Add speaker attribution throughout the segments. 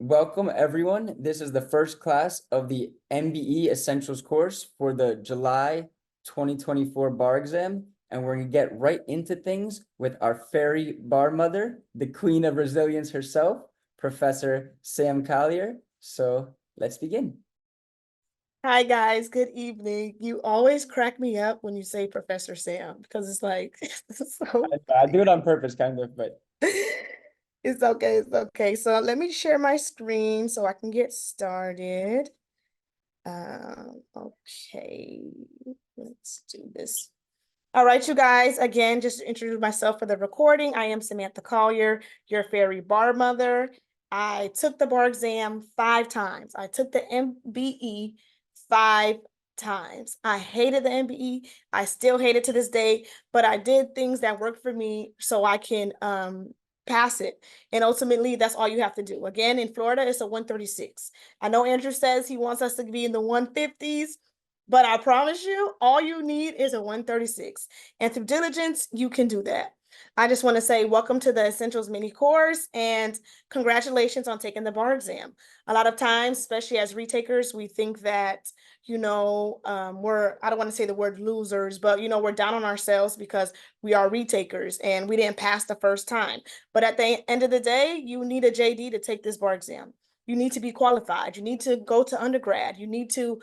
Speaker 1: Welcome, everyone. This is the first class of the MBE Essentials course for the July 2024 bar exam, and we're going to get right into things with our fairy bar mother, the queen of resilience herself, Professor Sam Collier. So let's begin.
Speaker 2: Hi guys, good evening. You always crack me up when you say Professor Sam because it's like so
Speaker 1: I do it on purpose, kind of, but
Speaker 2: it's okay, it's okay. So let me share my screen so I can get started. Okay, let's do this. All right, you guys, again, just to introduce myself for the recording, I am Samantha Collier, your fairy bar mother. I took the bar exam 5 times. I took the MBE 5 times. I hated the MBE. I still hate it to this day, but I did things that worked for me so I can pass it. And ultimately, that's all you have to do. Again, in Florida, it's a 136. I know Andrew says he wants us to be in the 150s. But I promise you, all you need is a 136. And through diligence, you can do that. I just want to say welcome to the Essentials mini course and congratulations on taking the bar exam. A lot of times, especially as retakers, we think that, I don't want to say the word losers, but, we're down on ourselves because we are retakers and we didn't pass the first time. But at the end of the day, you need a JD to take this bar exam. You need to be qualified. You need to go to undergrad. You need to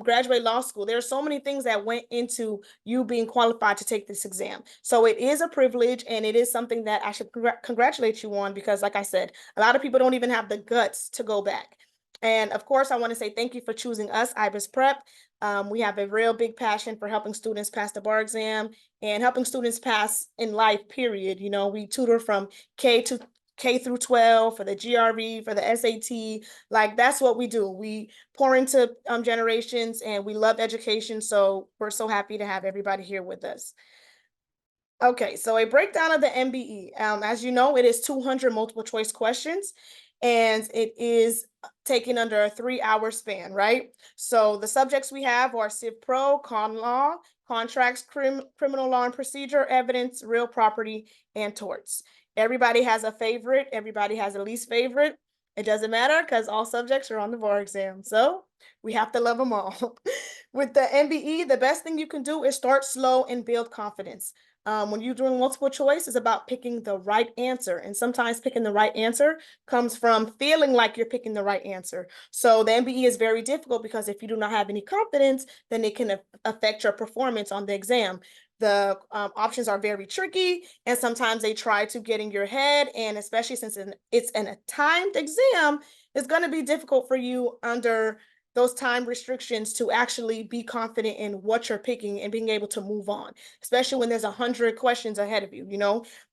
Speaker 2: graduate law school. There are so many things that went into you being qualified to take this exam. So it is a privilege and it is something that I should congratulate you on because, like I said, a lot of people don't even have the guts to go back. And of course, I want to say thank you for choosing us, Ibis Prep. We have a real big passion for helping students pass the bar exam and helping students pass in life, period. We tutor from K through 12 for the GRE, for the SAT. Like that's what we do. We pour into generations and we love education. So we're so happy to have everybody here with us. Okay, so a breakdown of the MBE. As you know, it is 200 multiple choice questions and it is taken under a 3-hour span, right? So the subjects we have are Civ Pro, Con Law, Contracts, Criminal Law and Procedure, Evidence, Real Property, and Torts. Everybody has a favorite. Everybody has a least favorite. It doesn't matter because all subjects are on the bar exam. So we have to love them all. With the MBE, the best thing you can do is start slow and build confidence. When you're doing multiple choice, it's about picking the right answer. And sometimes picking the right answer comes from feeling like you're picking the right answer. So the MBE is very difficult because if you do not have any confidence, then it can affect your performance on the exam. The options are very tricky, and sometimes they try to get in your head. And especially since it's a timed exam, it's going to be difficult for you under those time restrictions to actually be confident in what you're picking and being able to move on, especially when there's 100 questions ahead of you.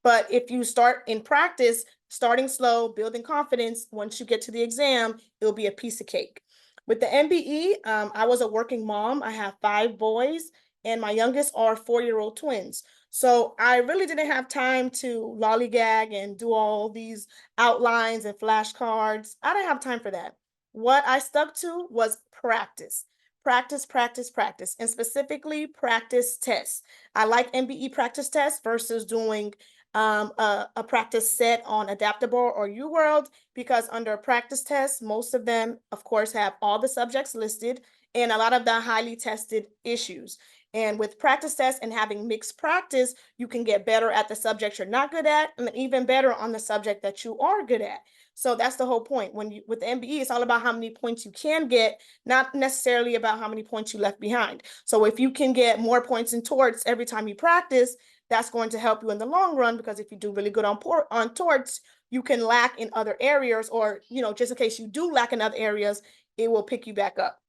Speaker 2: But if you start in practice, starting slow, building confidence, once you get to the exam, it'll be a piece of cake. With the MBE, I was a working mom. I have 5 boys, and my youngest are 4-year-old twins. So I really didn't have time to lollygag and do all these outlines and flashcards. I didn't have time for that. What I stuck to was practice. Practice, practice, practice, and specifically practice tests. I like MBE practice tests versus doing a practice set on Adaptable or UWorld because under practice tests, most of them, of course, have all the subjects listed and a lot of the highly tested issues. And with practice tests and having mixed practice, you can get better at the subject you're not good at and even better on the subject that you are good at. So that's the whole point. With the MBE, it's all about how many points you can get, not necessarily about how many points you left behind. So if you can get more points in torts every time you practice, that's going to help you in the long run because if you do really good on torts, you can lack in other areas, or just in case you do lack in other areas, it will pick you back up.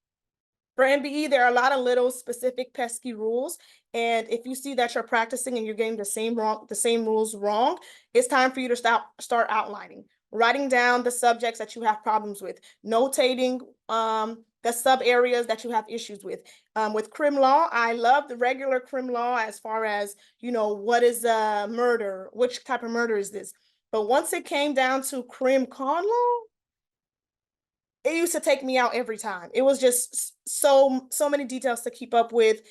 Speaker 2: For MBE, there are a lot of little specific pesky rules. And if you see that you're practicing and you're getting the same rules wrong, it's time for you to start outlining, writing down the subjects that you have problems with, notating the sub areas that you have issues with. With crim law, I love the regular crim law as far as, what is a murder? Which type of murder is this? But once it came down to crim con law, it used to take me out every time. It was just so many details to keep up with.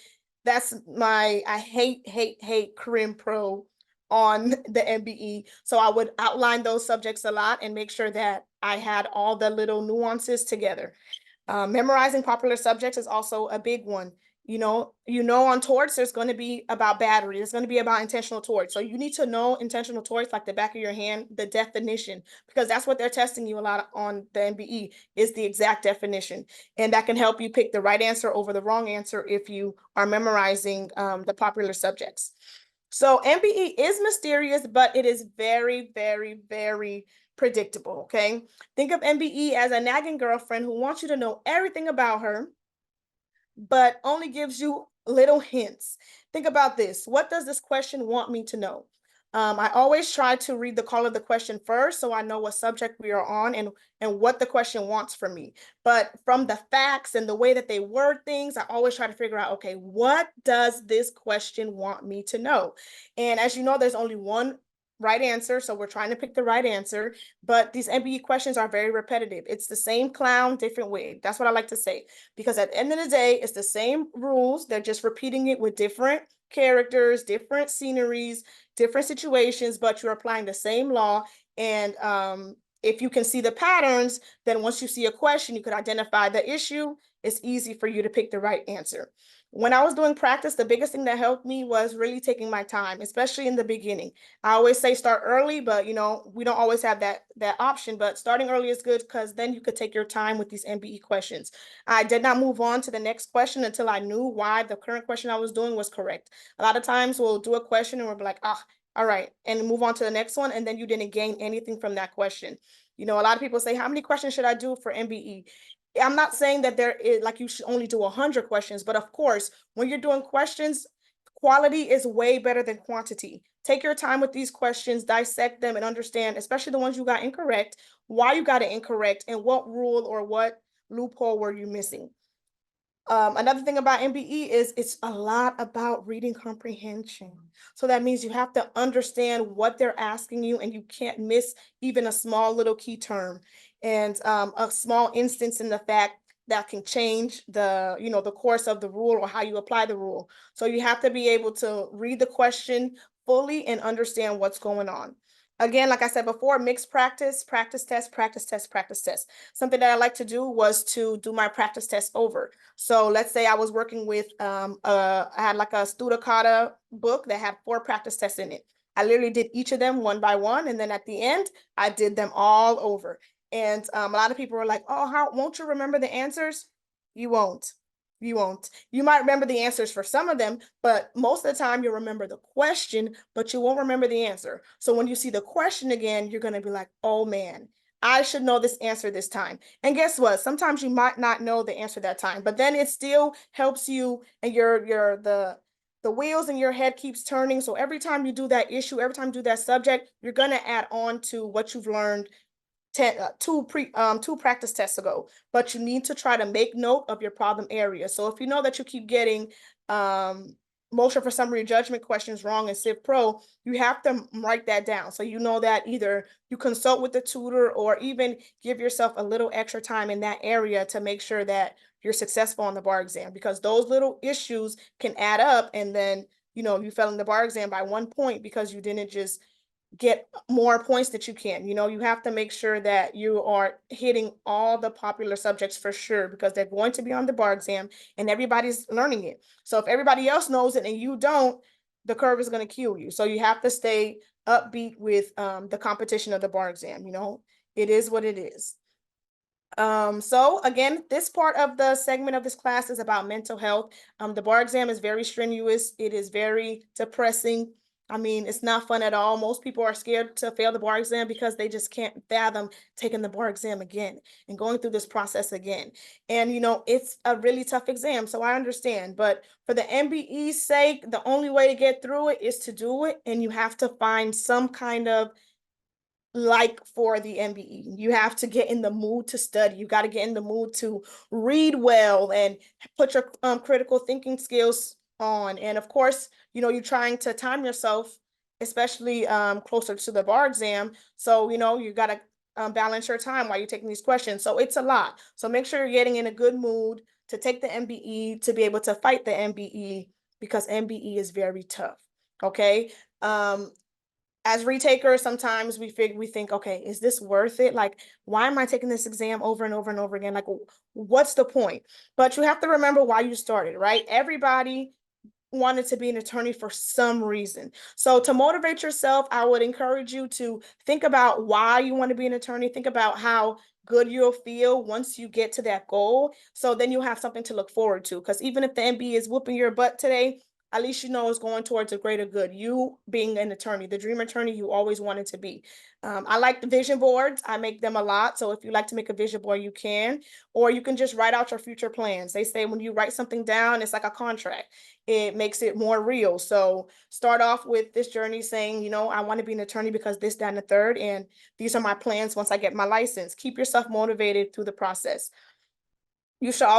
Speaker 2: I hate Crim Pro on the MBE. So I would outline those subjects a lot and make sure that I had all the little nuances together. Memorizing popular subjects is also a big one. On torts, there's going to be about battery. There's going to be about intentional torts. So you need to know intentional torts like the back of your hand, the definition, because that's what they're testing you a lot on the MBE is the exact definition. And that can help you pick the right answer over the wrong answer if you are memorizing the popular subjects. So MBE is mysterious, but it is very, very, very predictable, okay? Think of MBE as a nagging girlfriend who wants you to know everything about her, but only gives you little hints. Think about this. What does this question want me to know? I always try to read the call of the question first so I know what subject we are on and what the question wants from me. But from the facts and the way that they word things, I always try to figure out, okay, what does this question want me to know? And as you know, there's only one right answer. So we're trying to pick the right answer. But these MBE questions are very repetitive. It's the same clown, different wig. That's what I like to say. Because at the end of the day, it's the same rules. They're just repeating it with different characters, different sceneries, different situations, but you're applying the same law. And if you can see the patterns, then once you see a question, you could identify the issue. It's easy for you to pick the right answer. When I was doing practice, the biggest thing that helped me was really taking my time, especially in the beginning. I always say start early, but we don't always have that option. But starting early is good because then you could take your time with these MBE questions. I did not move on to the next question until I knew why the current question I was doing was correct. A lot of times we'll do a question and we'll be like, all right, and move on to the next one, and then you didn't gain anything from that question. A lot of people say, how many questions should I do for MBE? I'm not saying that there is like you should only do 100 questions, but of course, when you're doing questions, quality is way better than quantity. Take your time with these questions, dissect them, and understand, especially the ones you got incorrect, why you got it incorrect, and what rule or what loophole were you missing. Another thing about MBE is it's a lot about reading comprehension. So that means you have to understand what they're asking you, and you can't miss even a small little key term and a small instance in the fact that can change the course of the rule or how you apply the rule. So you have to be able to read the question fully and understand what's going on. Again, like I said before, mixed practice, practice test, practice test, practice test. Something that I like to do was to do my practice test over. So let's say I was working with, I had like a Studicata book that had 4 practice tests in it. I literally did each of them one by one. And then at the end, I did them all over. And a lot of people were like, oh, how won't you remember the answers? You won't. You won't. You might remember the answers for some of them, but most of the time you'll remember the question, but you won't remember the answer. So when you see the question again, you're going to be like, oh man, I should know this answer this time. And guess what? Sometimes you might not know the answer that time, but then it still helps you and the wheels in your head keeps turning. So every time you do that issue, every time you do that subject, you're going to add on to what you've learned two practice tests ago, but you need to try to make note of your problem area. So if you know that you keep getting motion for summary judgment questions wrong in Civ Pro, you have to write that down. So you know that either you consult with the tutor or even give yourself a little extra time in that area to make sure that you're successful on the bar exam, because those little issues can add up and then you fell in the bar exam by 1 point because you didn't just get more points that you can. You have to make sure that you are hitting all the popular subjects for sure, because they're going to be on the bar exam and everybody's learning it. So if everybody else knows it and you don't, the curve is going to kill you. So you have to stay upbeat with the competition of the bar exam. It is what it is. So again, this part of the segment of this class is about mental health. The bar exam is very strenuous. It is very depressing. I mean, it's not fun at all. Most people are scared to fail the bar exam because they just can't fathom taking the bar exam again and going through this process again. And, it's a really tough exam, so I understand. But for the MBE's sake, the only way to get through it is to do it. And you have to find some kind of for the MBE. You have to get in the mood to study. You got to get in the mood to read well and put your critical thinking skills on. And of course, you're trying to time yourself, especially closer to the bar exam. So, you got to balance your time while you're taking these questions. So it's a lot. So make sure you're getting in a good mood to take the MBE, to be able to fight the MBE, because MBE is very tough. Okay. as retakers, sometimes we think, okay, is this worth it? Like, why am I taking this exam over and over and over again? Like, what's the point? But you have to remember why you started, right? Everybody wanted to be an attorney for some reason. So to motivate yourself, I would encourage you to think about why you want to be an attorney. Think about how good you'll feel once you get to that goal. So then you'll have something to look forward to. Because even if the MBE is whooping your butt today, at least you know it's going towards a greater good. You being an attorney, the dream attorney you always wanted to be. I like the vision boards. I make them a lot. So if you like to make a vision board, you can, or you can just write out your future plans. They say when you write something down, it's like a contract. It makes it more real. So start off with this journey saying, you know, I want to be an attorney because this, that, and the third, and these are my plans once I get my license. Keep yourself motivated through the process. You should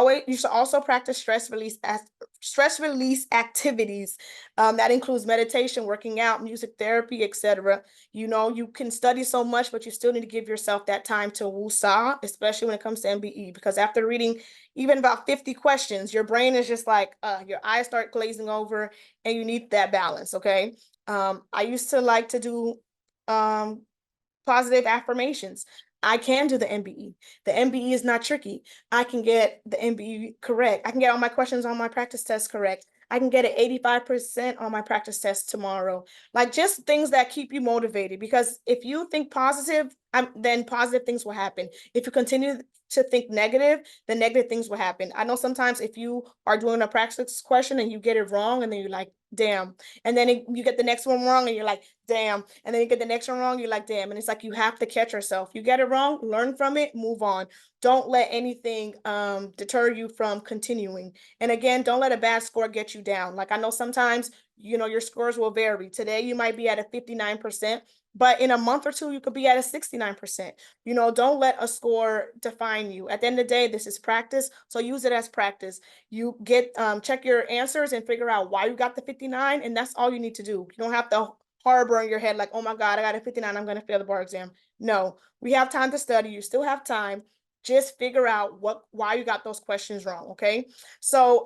Speaker 2: also practice stress release activities. That includes meditation, working out, music therapy, etc. You know, you can study so much, but you still need to give yourself that time to woosah, especially when it comes to MBE, because after reading even about 50 questions, your brain is just like, your eyes start glazing over, and you need that balance, okay? I used to like to do positive affirmations. I can do the MBE. The MBE is not tricky. I can get the MBE correct. I can get all my questions on my practice test correct. I can get an 85% on my practice test tomorrow. Like just things that keep you motivated, because if you think positive, then positive things will happen. If you continue to think negative, then negative things will happen. I know sometimes if you are doing a practice question and you get it wrong, and then you're like, damn. And then you get the next one wrong and you're like, damn. And then you get the next one wrong, you're like, damn. And it's like you have to catch yourself. You get it wrong, learn from it, move on. Don't let anything deter you from continuing. And again, don't let a bad score get you down. Like I know sometimes, you know, your scores will vary. Today you might be at a 59%, but in a month or two, you could be at a 69%. You know, don't let a score define you. At the end of the day, this is practice. So use it as practice. You get check your answers and figure out why you got the 59, and that's all you need to do. You don't have to harbor in your head like, oh my God, I got a 59, I'm going to fail the bar exam. No, we have time to study. You still have time. Just figure out why you got those questions wrong, okay? So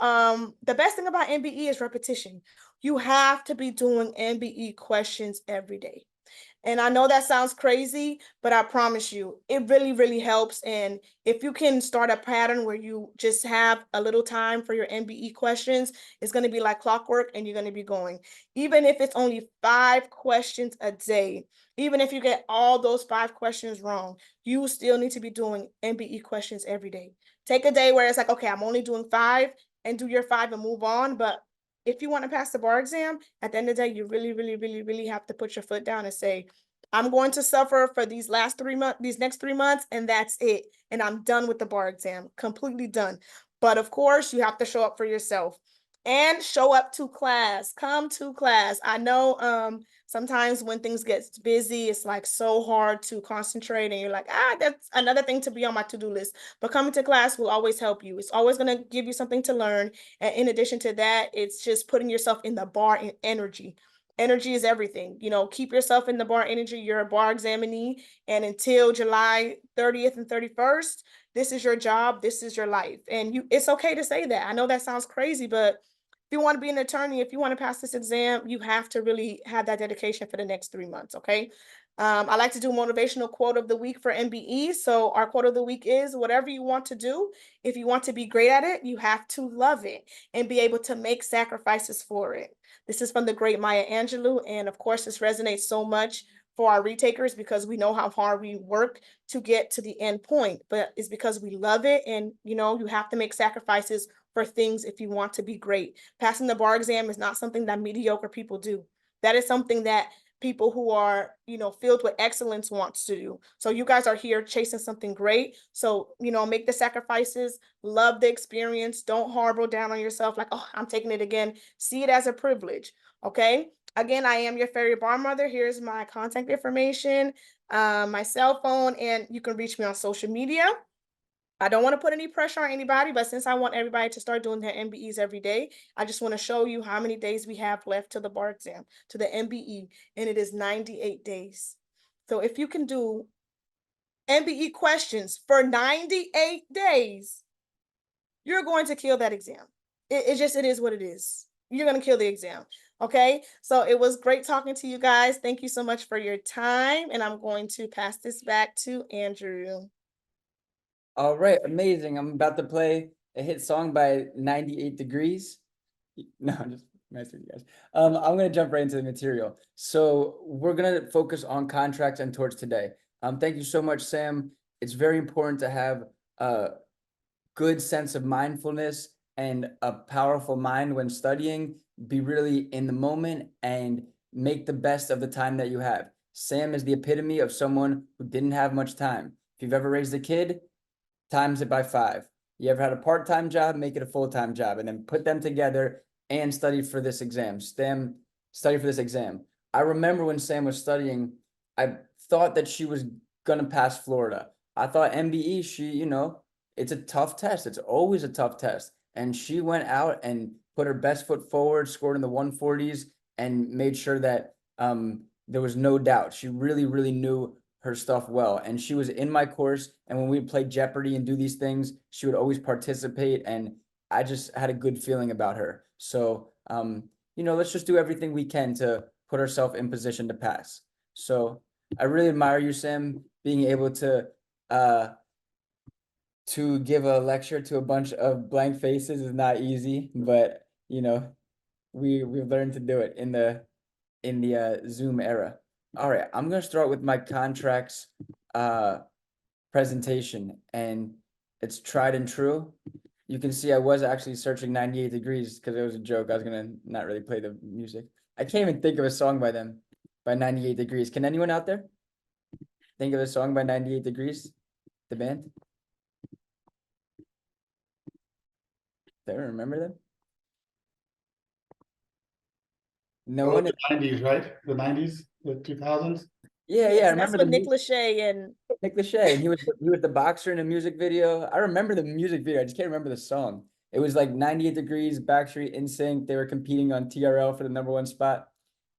Speaker 2: the best thing about MBE is repetition. You have to be doing MBE questions every day. And I know that sounds crazy, but I promise you, it really, really helps. And if you can start a pattern where you just have a little time for your MBE questions, it's going to be like clockwork and you're going to be going. Even if it's only 5 questions a day, even if you get all those 5 questions wrong, you still need to be doing MBE questions every day. Take a day where it's like, okay, I'm only doing 5, and do your 5 and move on. But if you want to pass the bar exam, at the end of the day, you really, really, really, really have to put your foot down and say, I'm going to suffer for these next 3 months, and that's it. And I'm done with the bar exam, completely done. But of course, you have to show up for yourself and show up to class. Come to class. I know sometimes when things get busy, it's like so hard to concentrate, and you're like, that's another thing to be on my to-do list. But coming to class will always help you. It's always going to give you something to learn. And in addition to that, it's just putting yourself in the bar in energy. Energy is everything. You know, keep yourself in the bar energy. You're a bar examinee. And until July 30th and 31st, this is your job. This is your life. And it's okay to say that. I know that sounds crazy, but if you want to be an attorney, if you want to pass this exam, you have to really have that dedication for the next 3 months. Okay. I like to do motivational quote of the week for MBE. So our quote of the week is, whatever you want to do, if you want to be great at it, you have to love it and be able to make sacrifices for it. This is from the great Maya Angelou. And of course, this resonates so much for our retakers because we know how hard we work to get to the end point, but it's because we love it. And, you know, you have to make sacrifices for things if you want to be great. Passing the bar exam is not something that mediocre people do. That is something that people who are, you know, filled with excellence wants to do. So you guys are here chasing something great. So, you know, make the sacrifices, love the experience. Don't harbor down on yourself like, oh, I'm taking it again. See it as a privilege. Okay. Again, I am your fairy bar mother. Here's my contact information, my cell phone, and you can reach me on social media. I don't want to put any pressure on anybody, but since I want everybody to start doing their MBEs every day, I just want to show you how many days we have left to the bar exam, to the MBE, and it is 98 days. So if you can do MBE questions for 98 days, you're going to kill that exam. It is what it is. You're going to kill the exam. Okay, so it was great talking to you guys. Thank you so much for your time, and I'm going to pass this back to Andrew.
Speaker 1: All right, amazing. I'm about to play a hit song by 98 Degrees. No, I'm just messing with you guys. I'm gonna jump right into the material. So we're gonna focus on contracts and torts today. Thank you so much, Sam. It's very important to have a good sense of mindfulness and a powerful mind when studying. Be really in the moment and make the best of the time that you have. Sam is the epitome of someone who didn't have much time. If you've ever raised a kid, times it by 5. You ever had a part-time job, make it a full-time job, and then put them together and study for this exam. Study for this exam. I remember when Sam was studying, I thought that she was gonna pass Florida. I thought MBE, it's a tough test. It's always a tough test. And she went out and put her best foot forward, scored in the 140s, and made sure that there was no doubt. She really, really knew her stuff well. And she was in my course. And when we play Jeopardy and do these things, she would always participate. And I just had a good feeling about her. So, let's just do everything we can to put ourselves in position to pass. So I really admire you, Sam, being able to give a lecture to a bunch of blank faces is not easy, but we've learned to do it in the Zoom era. All right, I'm gonna start with my contracts presentation, and it's tried and true. You can see I was actually searching 98 Degrees because it was a joke. I was gonna not really play the music. I can't even think of a song by them, by 98 Degrees. Can anyone out there think of a song by 98 Degrees, the band? Do I remember them? No
Speaker 3: Oh,
Speaker 1: one.
Speaker 3: the 90s, right? The 90s, the 2000s.
Speaker 1: Yeah,
Speaker 2: Yes,
Speaker 1: I
Speaker 2: and that's
Speaker 1: remember
Speaker 2: with Nick Lachey and
Speaker 1: Nick Lachey, and he was the boxer in a music video. I remember the music video. I just can't remember the song. It was like 98 Degrees, Backstreet, NSYNC. They were competing on TRL for the #1 spot.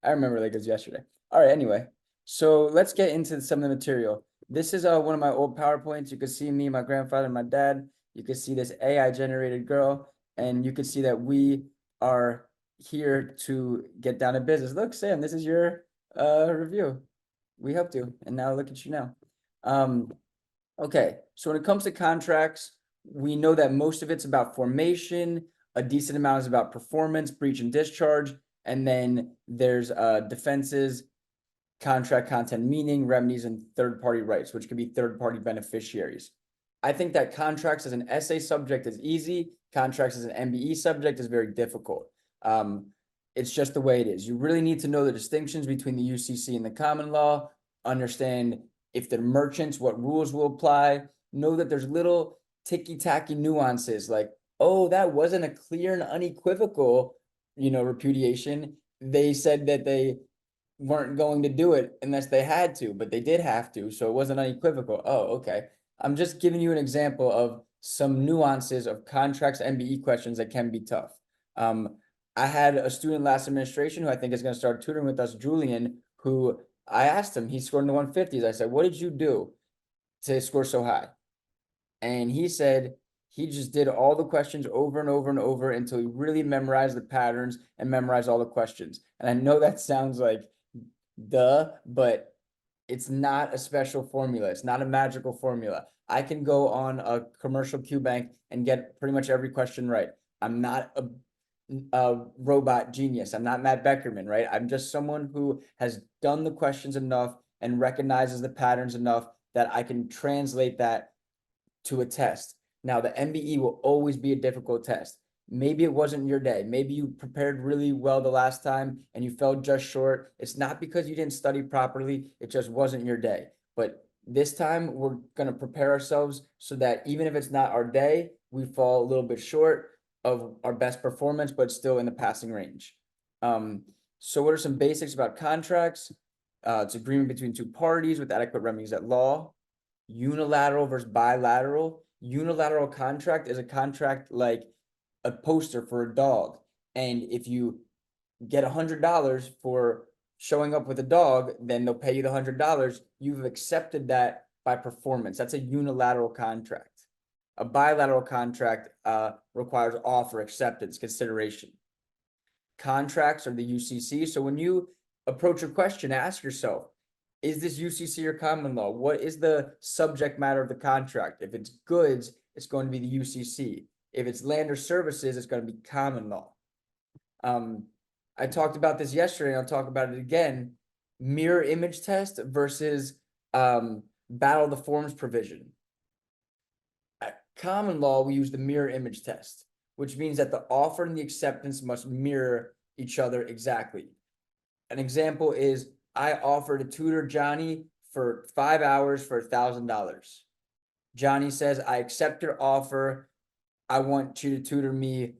Speaker 1: I remember like it was yesterday. All right, anyway. So let's get into some of the material. This is one of my old PowerPoints. You can see me, my grandfather, and my dad. You can see this AI generated girl, and you can see that we are here to get down to business. Look, Sam, this is your review. We helped you, and now look at you now. Okay, so when it comes to contracts, we know that most of it's about formation, a decent amount is about performance, breach and discharge, and then there's defenses, contract content meaning, remedies, and third-party rights, which could be third-party beneficiaries. I think that contracts as an essay subject is easy. Contracts as an MBE subject is very difficult. It's just the way it is. You really need to know the distinctions between the UCC and the common law, understand if they're merchants, what rules will apply, know that there's little ticky-tacky nuances like, oh, that wasn't a clear and unequivocal, repudiation. They said that they weren't going to do it unless they had to, but they did have to, so it wasn't unequivocal. Oh, okay. I'm just giving you an example of some nuances of contracts MBE questions that can be tough. I had a student last administration who I think is going to start tutoring with us, Julian, who I asked him, he scored in the 150s. I said, what did you do to score so high? And he said he just did all the questions over and over and over until he really memorized the patterns and memorized all the questions. And I know that sounds like duh, but it's not a special formula. It's not a magical formula. I can go on a commercial Q bank and get pretty much every question right. I'm not a robot genius. I'm not Matt Beckerman, right? I'm just someone who has done the questions enough and recognizes the patterns enough that I can translate that to a test. Now, the MBE will always be a difficult test. Maybe it wasn't your day. Maybe you prepared really well the last time and you fell just short. It's not because you didn't study properly. It just wasn't your day. But this time we're going to prepare ourselves so that even if it's not our day, we fall a little bit short of our best performance, but still in the passing range. So what are some basics about contracts? It's agreement between two parties with adequate remedies at law. Unilateral versus bilateral. Unilateral contract is a contract like a poster for a dog. And if you get $100 for showing up with a dog, then they'll pay you the $100. You've accepted that by performance. That's a unilateral contract. A bilateral contract requires offer, acceptance, consideration. contracts or the UCC. So when you approach a question, ask yourself, is this UCC or common law? What is the subject matter of the contract? If it's goods, it's going to be the UCC. If it's land or services, it's going to be common law. I talked about this yesterday, and I'll talk about it again. Mirror image test versus battle of the forms provision. At common law, we use the mirror image test, which means that the offer and the acceptance must mirror each other exactly. An example is, I offer to tutor Johnny for 5 hours for $1,000. Johnny says, I accept your offer. I want you to tutor me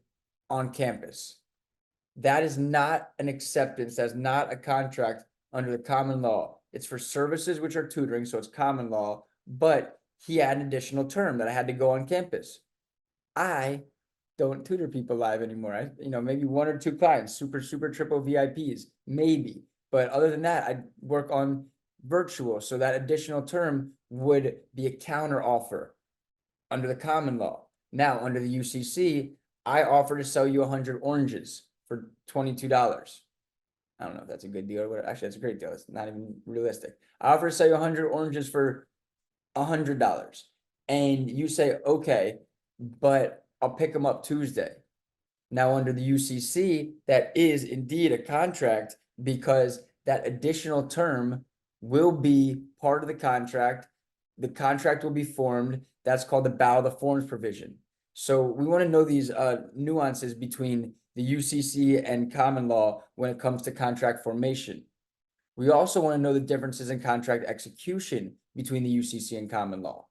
Speaker 1: on campus. That is not an acceptance. That's not a contract under the common law. It's for services which are tutoring, so it's common law, but he had an additional term that I had to go on campus. I don't tutor people live anymore. Maybe 1 or 2 clients, super triple VIPs, maybe. But other than that, I work on virtual. So that additional term would be a counter offer under the common law. Now, under the UCC, I offer to sell you 100 oranges for $22. I don't know if that's a good deal or whatever. Actually, that's a great deal. It's not even realistic. I offer to sell you 100 oranges for $100. And you say, okay, but I'll pick them up Tuesday. Now, under the UCC, that is indeed a contract, because that additional term will be part of the contract. The contract will be formed. That's called the battle of the forms provision. So we want to know these nuances between the UCC and common law when it comes to contract formation. We also want to know the differences in contract execution between the UCC and common law.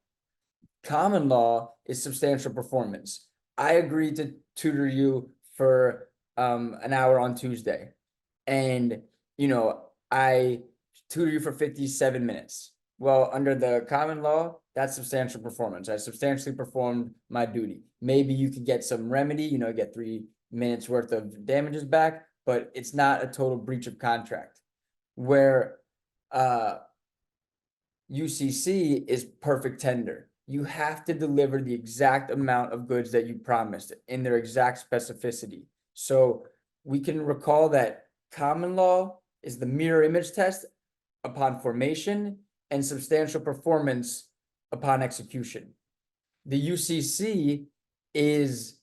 Speaker 1: Common law is substantial performance. I agreed to tutor you for an hour on Tuesday, and I tutor you for 57 minutes. Well, under the common law, that's substantial performance. I substantially performed my duty. Maybe you could get some remedy, get 3 minutes worth of damages back, but it's not a total breach of contract. Where UCC is perfect tender. You have to deliver the exact amount of goods that you promised in their exact specificity. So we can recall that common law is the mirror image test upon formation and substantial performance upon execution. The UCC is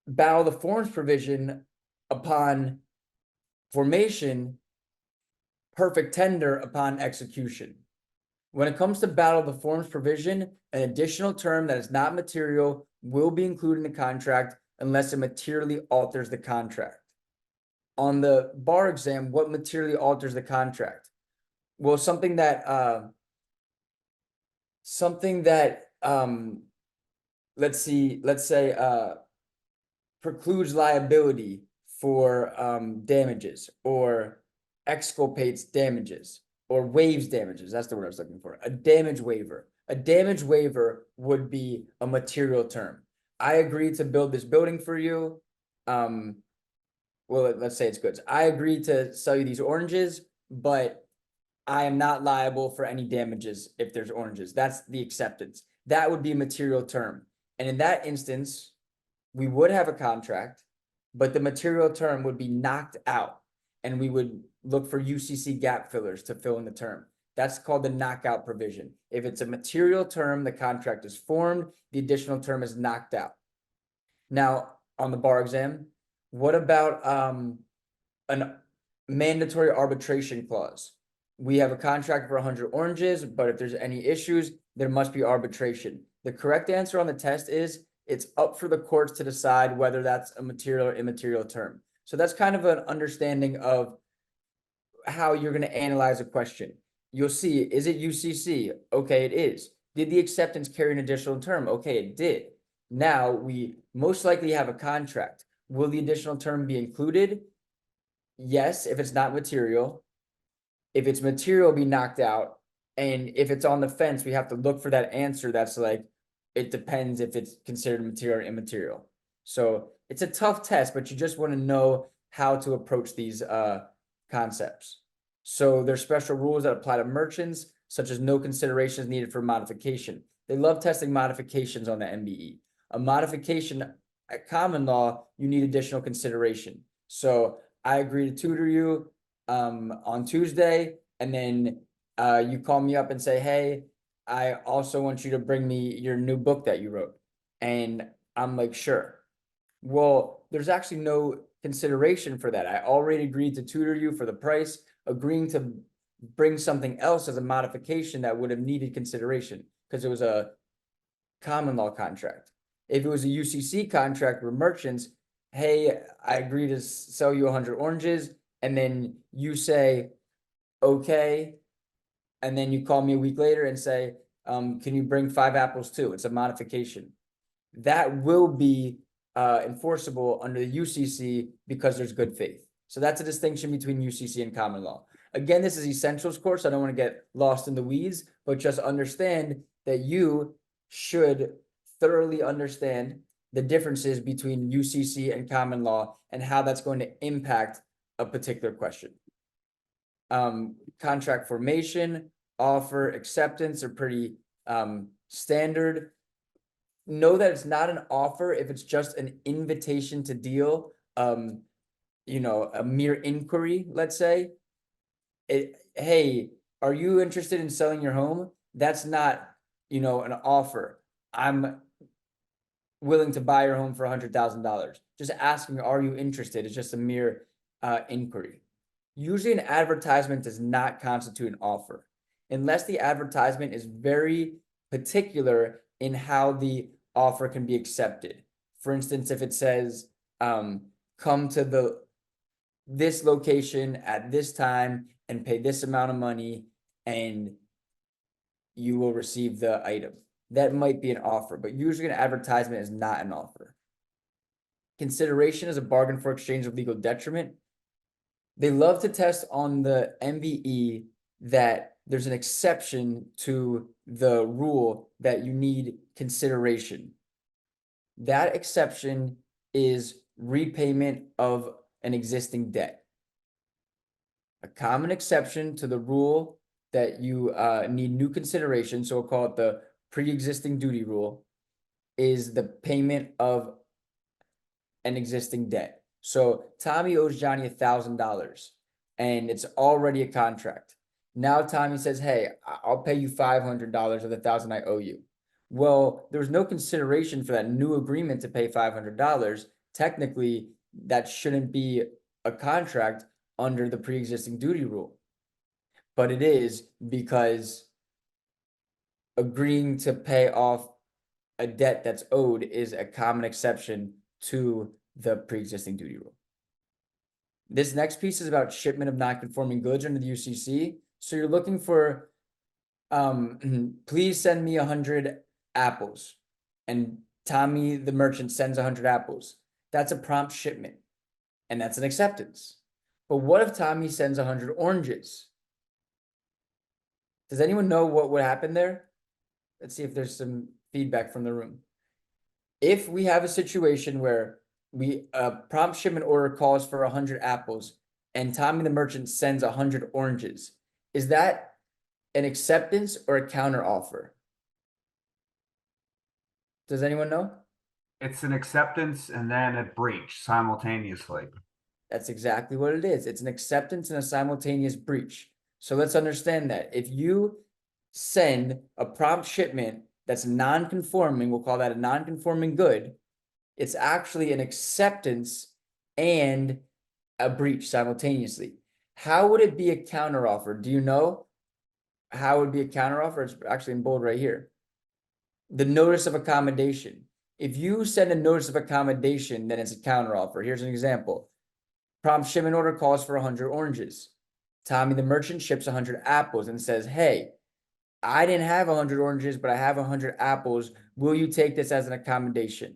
Speaker 1: battle of the forms provision upon formation, perfect tender upon execution. When it comes to battle of the forms provision, an additional term that is not material will be included in the contract unless it materially alters the contract. On the bar exam, what materially alters the contract? Well, something that let's say precludes liability for damages, or exculpates damages, or waives damages. That's the word I was looking for. A damage waiver. A damage waiver would be a material term. I agreed to build this building for you. Well, let's say it's goods. I agreed to sell you these oranges, but I am not liable for any damages if there's oranges. That's the acceptance. That would be a material term. And in that instance, we would have a contract, but the material term would be knocked out, and we would look for UCC gap fillers to fill in the term. That's called the knockout provision. If it's a material term, the contract is formed, the additional term is knocked out. Now, on the bar exam, what about a mandatory arbitration clause? We have a contract for 100 oranges, but if there's any issues, there must be arbitration. The correct answer on the test is it's up for the courts to decide whether that's a material or immaterial term. So that's kind of an understanding of how you're going to analyze a question. You'll see, is it UCC? Okay, it is. Did the acceptance carry an additional term? Okay, it did. Now we most likely have a contract. Will the additional term be included? Yes, if it's not material. If it's material, be knocked out. And if it's on the fence, we have to look for that answer that's like, it depends if it's considered material or immaterial. So it's a tough test, but you just want to know how to approach these concepts. So there's special rules that apply to merchants, such as no considerations needed for modification. They love testing modifications on the MBE. A modification At common law, you need additional consideration. So I agree to tutor you on Tuesday, and then you call me up and say, hey, I also want you to bring me your new book that you wrote. And I'm like, sure. Well, there's actually no consideration for that. I already agreed to tutor you for the price, agreeing to bring something else as a modification that would have needed consideration because it was a common law contract. If it was a UCC contract with merchants, hey, I agree to sell you 100 oranges, and then you say, okay, and then you call me a week later and say, can you bring 5 apples too? It's a modification. That will be enforceable under the UCC because there's good faith. So that's a distinction between UCC and common law. Again, this is essentials course. I don't want to get lost in the weeds, but just understand that you should thoroughly understand the differences between UCC and common law and how that's going to impact a particular question. Contract formation, offer, acceptance are pretty standard. Know that it's not an offer if it's just an invitation to deal, you know, a mere inquiry, let's say. Hey, are you interested in selling your home? That's not, you know, an offer. I'm willing to buy your home for $100,000. Just asking, are you interested? It's just a mere inquiry. Usually an advertisement does not constitute an offer unless the advertisement is very particular in how the offer can be accepted. For instance, if it says, come to this location at this time and pay this amount of money and you will receive the item. That might be an offer, but usually an advertisement is not an offer. Consideration is a bargain for exchange of legal detriment. They love to test on the MBE that there's an exception to the rule that you need consideration. That exception is repayment of an existing debt. A common exception to the rule that you need new consideration, so we'll call it the pre-existing duty rule, is the payment of an existing debt. So Tommy owes Johnny $1,000 and it's already a contract. Now Tommy says, hey, I'll pay you $500 of the $1,000 I owe you. Well, there was no consideration for that new agreement to pay $500. Technically, that shouldn't be a contract under the pre-existing duty rule. But it is because agreeing to pay off a debt that's owed is a common exception to the pre-existing duty rule. This next piece is about shipment of non-conforming goods under the UCC. So you're looking for, please send me 100 apples. And Tommy, the merchant, sends 100 apples. That's a prompt shipment. And that's an acceptance. But what if Tommy sends 100 oranges? Does anyone know what would happen there? Let's see if there's some feedback from the room. If we have a situation where prompt shipment order calls for 100 apples and Tommy the merchant sends 100 oranges, is that an acceptance or a counter offer? Does anyone know?
Speaker 4: It's an acceptance and then a breach simultaneously.
Speaker 1: That's exactly what it is. It's an acceptance and a simultaneous breach. So let's understand that if you send a prompt shipment that's non-conforming, we'll call that a non-conforming good, it's actually an acceptance and a breach simultaneously. How would it be a counteroffer? Do you know how it would be a counteroffer? It's actually in bold right here. The notice of accommodation. If you send a notice of accommodation, then it's a counteroffer. Here's an example. Prompt shipment order calls for 100 oranges. Tommy the merchant ships 100 apples and says, hey, I didn't have 100 oranges, but I have 100 apples. Will you take this as an accommodation?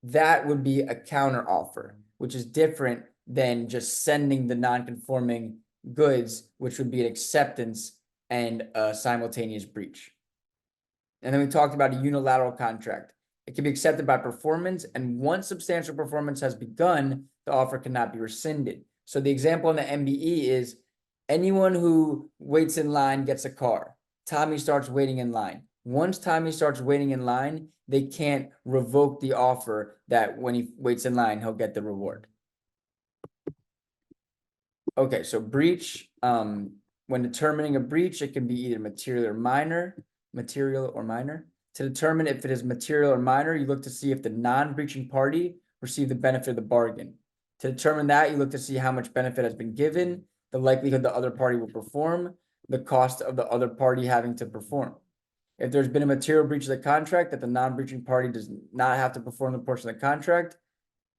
Speaker 1: That would be a counter offer, which is different than just sending the non-conforming goods, which would be an acceptance and a simultaneous breach. And then we talked about a unilateral contract. It can be accepted by performance, and once substantial performance has begun, the offer cannot be rescinded. So the example in the MBE is anyone who waits in line gets a car. Tommy starts waiting in line. Once Tommy starts waiting in line, they can't revoke the offer that when he waits in line, he'll get the reward. Okay, so breach, when determining a breach, it can be either material or minor. To determine if it is material or minor, you look to see if the non-breaching party received the benefit of the bargain. To determine that, you look to see how much benefit has been given, the likelihood the other party will perform, the cost of the other party having to perform. If there's been a material breach of the contract that the non-breaching party does not have to perform the portion of the contract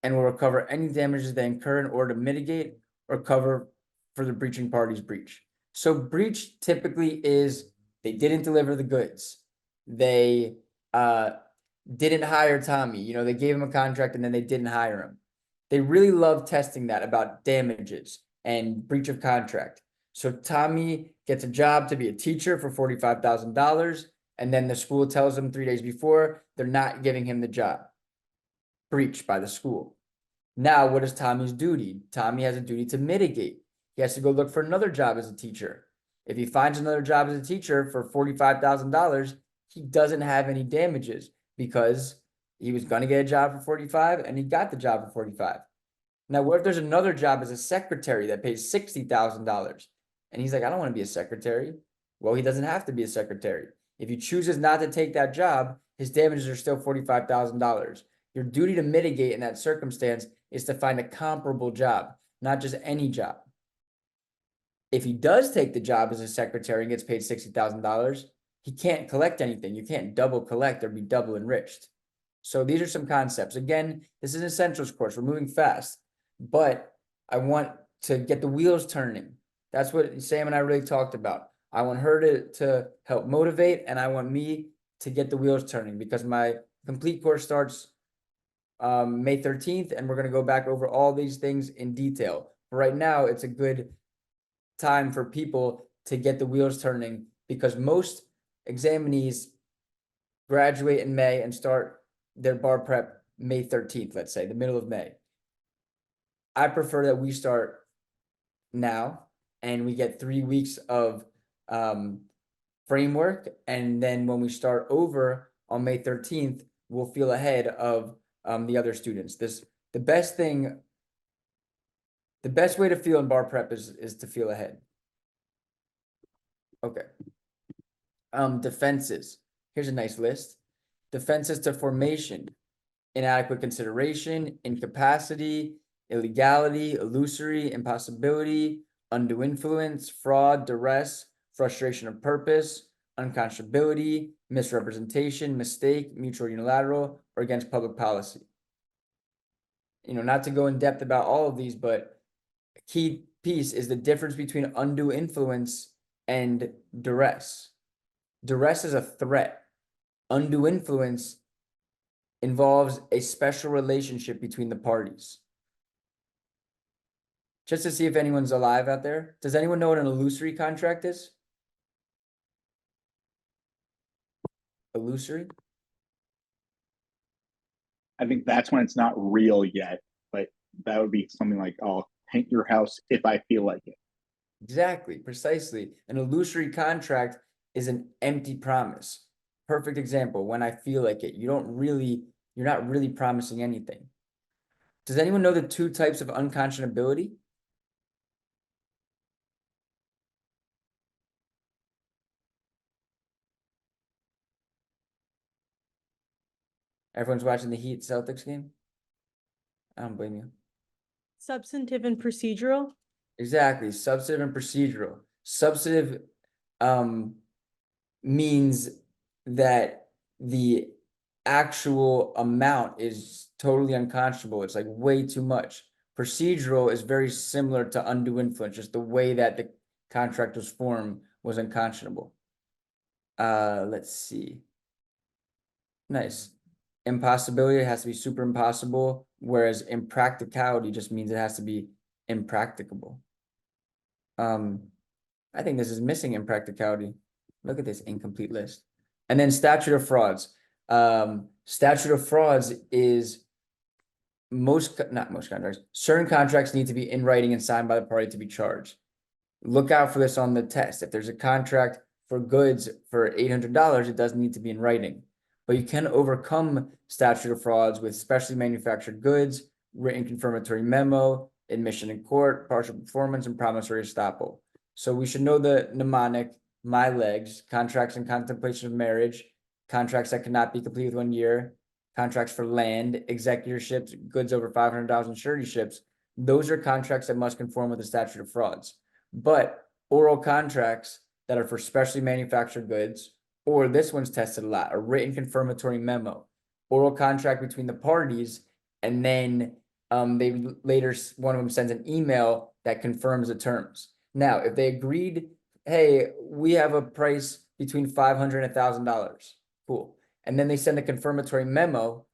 Speaker 1: and will recover any damages they incur in order to mitigate or cover for the breaching party's breach. So breach typically is they didn't deliver the goods. They didn't hire Tommy. You know, they gave him a contract and then they didn't hire him. They really love testing that about damages and breach of contract. So Tommy gets a job to be a teacher for $45,000, and then the school tells him 3 days before they're not giving him the job. Breach by the school. Now, what is Tommy's duty? Tommy has a duty to mitigate. He has to go look for another job as a teacher. If he finds another job as a teacher for $45,000, he doesn't have any damages because he was going to get a job for 45 and he got the job for 45. Now, what if there's another job as a secretary that pays $60,000? And he's like, I don't want to be a secretary. Well, he doesn't have to be a secretary. If he chooses not to take that job, his damages are still $45,000. Your duty to mitigate in that circumstance is to find a comparable job, not just any job. If he does take the job as a secretary and gets paid $60,000, he can't collect anything. You can't double collect or be double enriched. So these are some concepts. Again, this is an essentials course. We're moving fast, but I want to get the wheels turning. That's what Sam and I really talked about. I want her to help motivate, and I want me to get the wheels turning because my complete course starts May 13th, and we're going to go back over all these things in detail. But right now, it's a good time for people to get the wheels turning because most examinees graduate in May and start their bar prep May 13th, let's say, the middle of May. I prefer that we start now and we get 3 weeks of framework. And then when we start over on May 13th, we'll feel ahead of the other students. The best way to feel in bar prep is to feel ahead. Okay. Defenses. Here's a nice list. Defenses to formation: inadequate consideration, incapacity, illegality, illusory, impossibility, undue influence, fraud, duress, frustration of purpose, unconscionability, misrepresentation, mistake, mutual unilateral, or against public policy. You know, not to go in depth about all of these, but a key piece is the difference between undue influence and duress. Duress is a threat. Undue influence involves a special relationship between the parties. Just to see if anyone's alive out there. Does anyone know what an illusory contract is? Illusory?
Speaker 5: I think that's when it's not real yet, but that would be something like, I'll paint your house if I feel like it.
Speaker 1: Exactly, precisely. An illusory contract is an empty promise. Perfect example, when I feel like it. You're not really promising anything. Does anyone know the 2 types of unconscionability? Everyone's watching the Heat Celtics game? I don't blame you.
Speaker 6: Substantive and procedural.
Speaker 1: Exactly, substantive and procedural. Substantive means that the actual amount is totally unconscionable. It's like way too much. Procedural is very similar to undue influence, just the way that the contract was formed was unconscionable. Let's see. Nice. Impossibility has to be super impossible, whereas impracticality just means it has to be impracticable. I think this is missing impracticality. Look at this incomplete list. And then statute of frauds. Statute of frauds is not most contracts. Certain contracts need to be in writing and signed by the party to be charged. Look out for this on the test. If there's a contract for goods for $800, it doesn't need to be in writing. But you can overcome statute of frauds with specially manufactured goods, written confirmatory memo, admission in court, partial performance, and promissory estoppel. So we should know the mnemonic, my legs, contracts in contemplation of marriage, contracts that cannot be completed within 1 year, contracts for land, executorships, goods over $500 and suretyship. Those are contracts that must conform with the statute of frauds. But oral contracts that are for specially manufactured goods, or this one's tested a lot, a written confirmatory memo, oral contract between the parties, and then they later, one of them sends an email that confirms the terms. Now, if they agreed, hey, we have a price between $500 and $1,000, cool. And then they send a confirmatory memo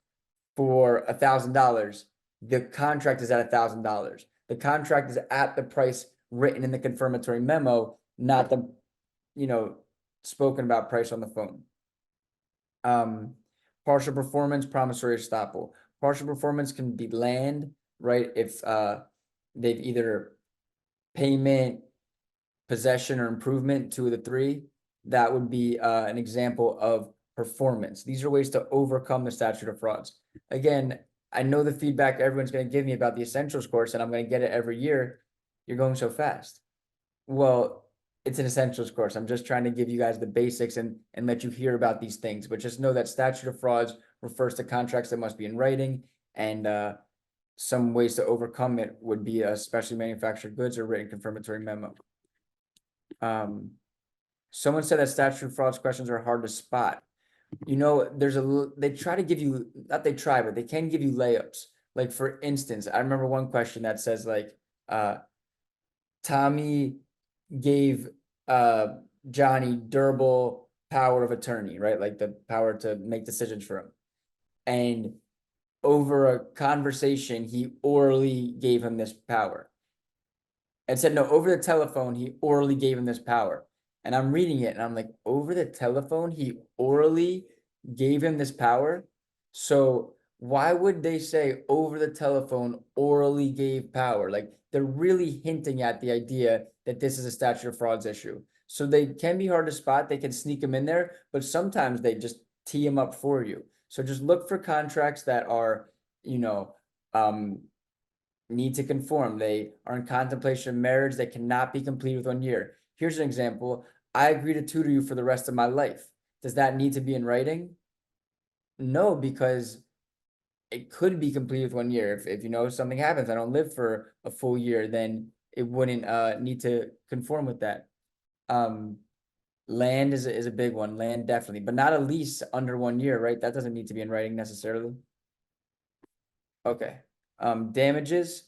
Speaker 1: for $1,000. The contract is at $1,000. The contract is at the price written in the confirmatory memo, not the, spoken about price on the phone. Partial performance, promissory estoppel. Partial performance can be land, right? If they've either payment, possession, or improvement, 2 of the 3, that would be an example of performance. These are ways to overcome the statute of frauds. Again, I know the feedback everyone's going to give me about the essentials course, and I'm going to get it every year. You're going so fast. Well, it's an essentials course. I'm just trying to give you guys the basics and let you hear about these things. But just know that statute of frauds refers to contracts that must be in writing, and some ways to overcome it would be specially manufactured goods or written confirmatory memo. Someone said that statute of frauds questions are hard to spot. They try to give you, not they try, but they can give you layups. Like, for instance, I remember one question that says like, Tommy gave Johnny durable power of attorney, right? Like the power to make decisions for him. And over a conversation, he orally gave him this power. And said, no, over the telephone, he orally gave him this power. And I'm reading it and I'm like, over the telephone, he orally gave him this power? So why would they say over the telephone orally gave power? Like, they're really hinting at the idea that this is a statute of frauds issue. So they can be hard to spot. They can sneak them in there, but sometimes they just tee them up for you. So just look for contracts that are, need to conform. They are in contemplation of marriage. They cannot be completed with 1 year. Here's an example. I agree to tutor you for the rest of my life. Does that need to be in writing? No, because it could be completed with 1 year. If something happens, I don't live for a full year, then it wouldn't need to conform with that. Land is a big one. Land definitely, but not a lease under 1 year, right? That doesn't need to be in writing necessarily. Okay. Damages,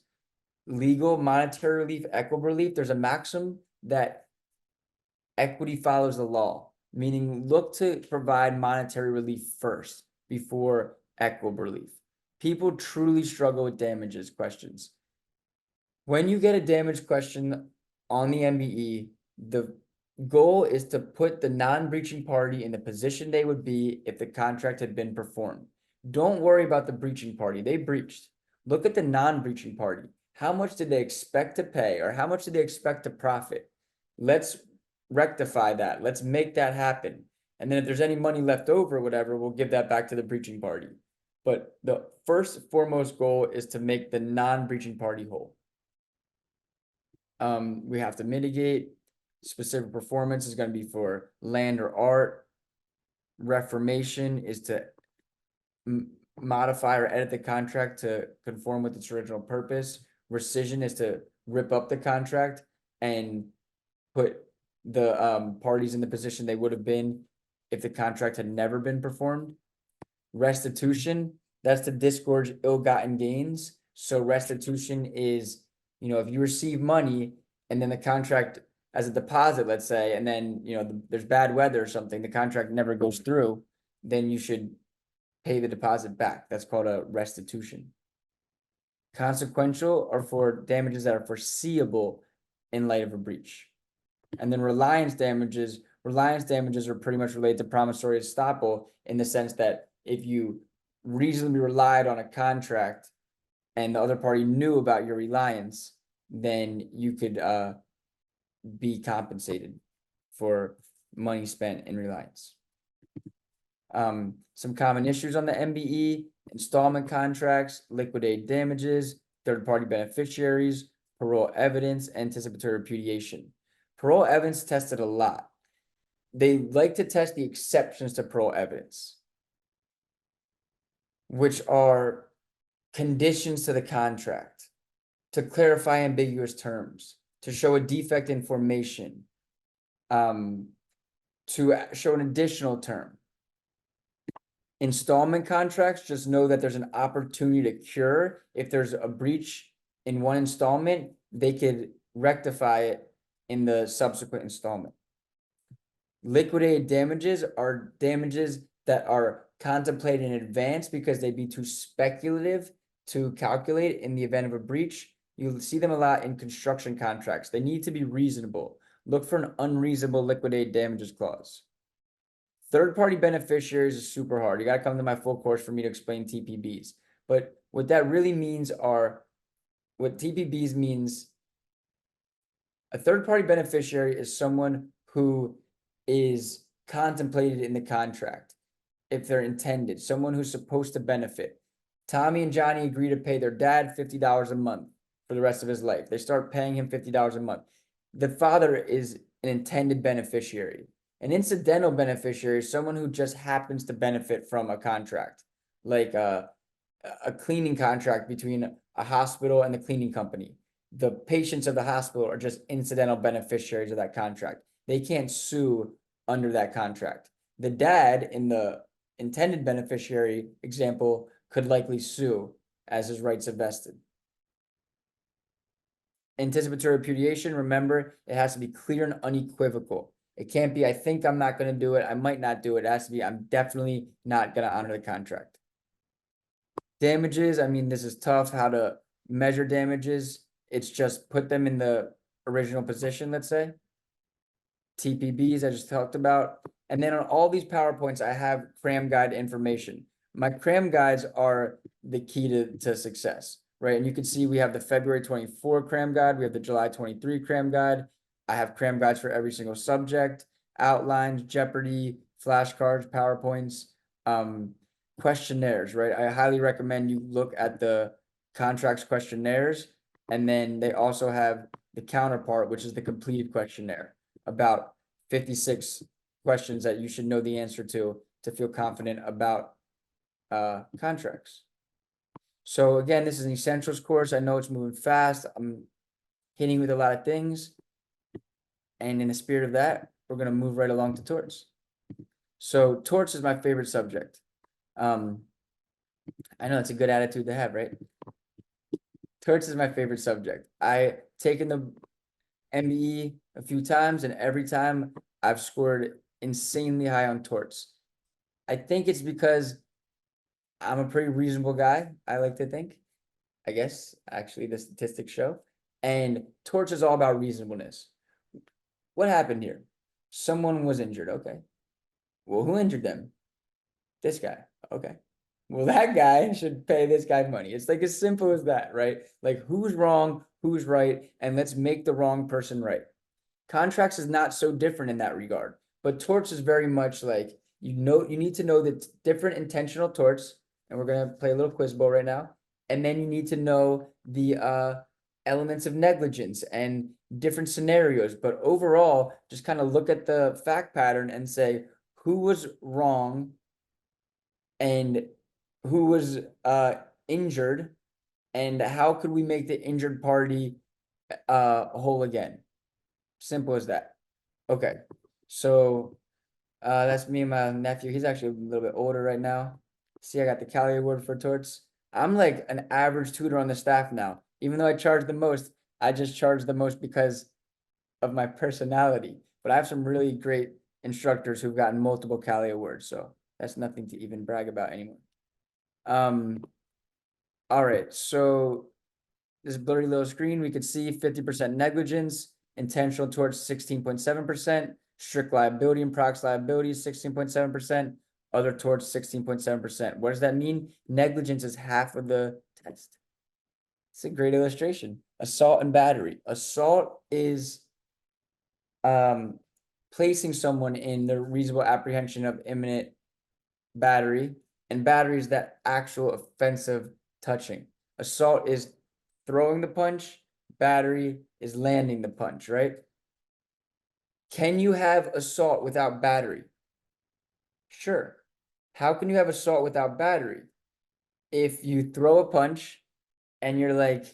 Speaker 1: legal, monetary relief, equitable relief. There's a maxim that equity follows the law, meaning look to provide monetary relief first before equitable relief. People truly struggle with damages questions. When you get a damage question on the MBE, the goal is to put the non-breaching party in the position they would be if the contract had been performed. Don't worry about the breaching party. They breached. Look at the non-breaching party. How much did they expect to pay, or how much did they expect to profit? Let's rectify that. Let's make that happen. And then if there's any money left over or whatever, we'll give that back to the breaching party. But the first and foremost goal is to make the non-breaching party whole. We have to mitigate. Specific performance is going to be for land or art. Reformation is to modify or edit the contract to conform with its original purpose. Rescission is to rip up the contract and put the parties in the position they would have been if the contract had never been performed. Restitution, that's to disgorge ill-gotten gains. So restitution is, if you receive money and then the contract as a deposit, let's say, and then, there's bad weather or something, the contract never goes through, then you should pay the deposit back. That's called a restitution. Consequential are for damages that are foreseeable in light of a breach. And then reliance damages are pretty much related to promissory estoppel in the sense that if you reasonably relied on a contract and the other party knew about your reliance, then you could be compensated for money spent in reliance. Some common issues on the MBE: installment contracts, liquidated damages, third-party beneficiaries, parole evidence, anticipatory repudiation. Parole evidence tested a lot. They like to test the exceptions to parole evidence, which are conditions to the contract, to clarify ambiguous terms, to show a defect in formation, to show an additional term. Installment contracts, just know that there's an opportunity to cure. If there's a breach in one installment, they could rectify it in the subsequent installment. Liquidated damages are damages that are contemplated in advance because they'd be too speculative to calculate in the event of a breach. You'll see them a lot in construction contracts. They need to be reasonable. Look for an unreasonable liquidated damages clause. Third-party beneficiaries is super hard. You got to come to my full course for me to explain TPBs. But what that really means are, what TPBs means, a third-party beneficiary is someone who is contemplated in the contract, if they're intended, someone who's supposed to benefit. Tommy and Johnny agree to pay their dad $50 a month for the rest of his life. They start paying him $50 a month. The father is an intended beneficiary. An incidental beneficiary is someone who just happens to benefit from a contract, like a cleaning contract between a hospital and the cleaning company. The patients of the hospital are just incidental beneficiaries of that contract. They can't sue under that contract. The dad in the intended beneficiary example could likely sue as his rights are vested. Anticipatory repudiation, remember, it has to be clear and unequivocal. It can't be, I think I'm not going to do it, I might not do it. It has to be, I'm definitely not going to honor the contract. Damages, I mean, this is tough how to measure damages. It's just put them in the original position, let's say. TPBs, I just talked about. And then on all these PowerPoints, I have cram guide information. My cram guides are the key to success, right? And you can see we have the February 24 cram guide. We have the July 23 cram guide. I have cram guides for every single subject, outlines, Jeopardy, flashcards, PowerPoints, questionnaires, right? I highly recommend you look at the contracts questionnaires. And then they also have the counterpart, which is the completed questionnaire, about 56 questions that you should know the answer to feel confident about contracts. So again, this is an essentials course. I know it's moving fast. I'm hitting with a lot of things. And in the spirit of that, we're going to move right along to torts. So torts is my favorite subject. I know it's a good attitude to have, right? Torts is my favorite subject. I've taken the MBE a few times, and every time I've scored insanely high on torts. I think it's because I'm a pretty reasonable guy, I like to think. I guess, actually, the statistics show. And torts is all about reasonableness. What happened here? Someone was injured, okay. Well, who injured them? This guy, okay. Well, that guy should pay this guy money. It's like as simple as that, right? Like who's wrong, who's right, and let's make the wrong person right. Contracts is not so different in that regard, but torts is very much like, you need to know the different intentional torts, and we're gonna play a little quiz bowl right now, and then you need to know the elements of negligence and different scenarios, but overall, just kind of look at the fact pattern and say, who was wrong and who was injured, and how could we make the injured party whole again? Simple as that. Okay, so that's me and my nephew. He's actually a little bit older right now. See, I got the Cali Award for torts. I'm like an average tutor on the staff now. Even though I charge the most, I just charge the most because of my personality. But I have some really great instructors who've gotten multiple Cali Awards, so that's nothing to even brag about anymore. All right, so this blurry little screen, we could see 50% negligence, intentional torts 16.7%, strict liability and prox liability 16.7%, other torts 16.7%. What does that mean? Negligence is half of the test. It's a great illustration. Assault and battery. Assault is placing someone in the reasonable apprehension of imminent battery, and battery is that actual offensive touching. Assault is throwing the punch, battery is landing the punch, right? Can you have assault without battery? Sure. How can you have assault without battery? If you throw a punch and you're like